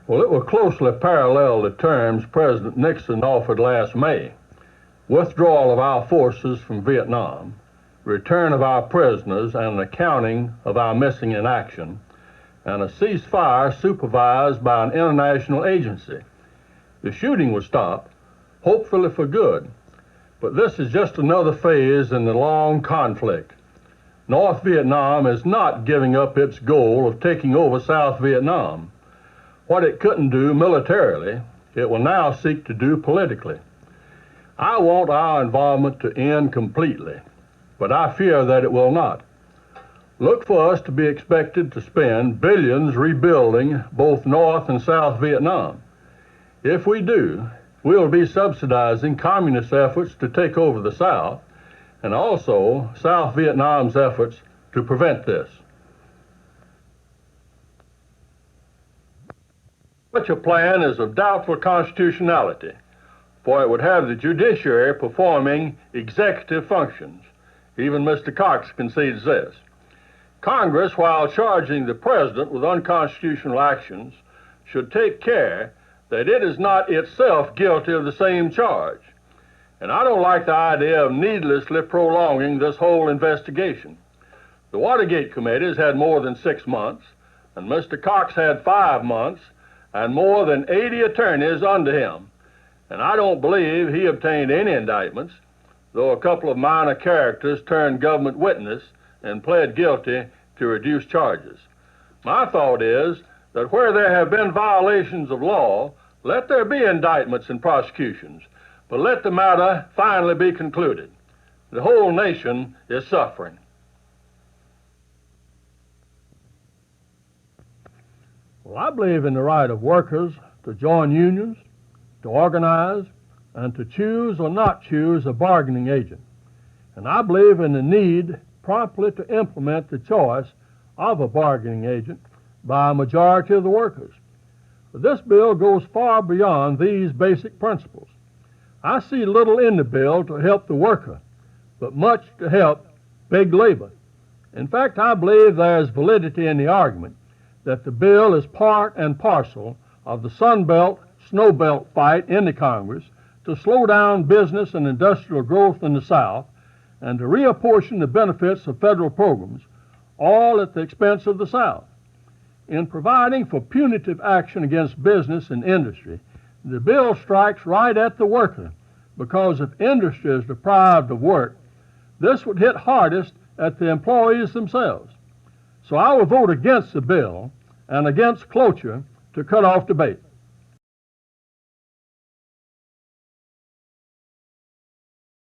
Well, it will closely parallel the terms President Nixon offered last May: withdrawal of our forces from Vietnam, return of our prisoners and an accounting of our missing in action, and a ceasefire supervised by an international agency. The shooting would stop, hopefully for good, but this is just another phase in the long conflict. North Vietnam is not giving up its goal of taking over South Vietnam. What it couldn't do militarily, it will now seek to do politically. I want our involvement to end completely, but I fear that it will not. Look for us to be expected to spend billions rebuilding both North and South Vietnam. If we do, we'll be subsidizing communist efforts to take over the South, and also South Vietnam's efforts to prevent this. Such a plan is of doubtful constitutionality, for it would have the judiciary performing executive functions. Even Mr. Cox concedes this. Congress, while charging the President with unconstitutional actions, should take care that it is not itself guilty of the same charge. And I don't like the idea of needlessly prolonging this whole investigation. The Watergate Committee has had more than 6 months, and Mr. Cox had 5 months, and more than 80 attorneys under him. And I don't believe he obtained any indictments, though a couple of minor characters turned government witness and pled guilty to reduced charges. My thought is that where there have been violations of law, let there be indictments and prosecutions, but let the matter finally be concluded. The whole nation is suffering. Well, I believe in the right of workers to join unions, to organize, and to choose or not choose a bargaining agent. And I believe in the need promptly to implement the choice of a bargaining agent by a majority of the workers. But this bill goes far beyond these basic principles. I see little in the bill to help the worker, but much to help big labor. In fact, I believe there is validity in the argument that the bill is part and parcel of the Sun Belt, Snow Belt fight in the Congress to slow down business and industrial growth in the South and to reapportion the benefits of federal programs, all at the expense of the South. In providing for punitive action against business and industry, the bill strikes right at the worker, because if industry is deprived of work, this would hit hardest at the employees themselves. So I will vote against the bill and against cloture to cut off debate.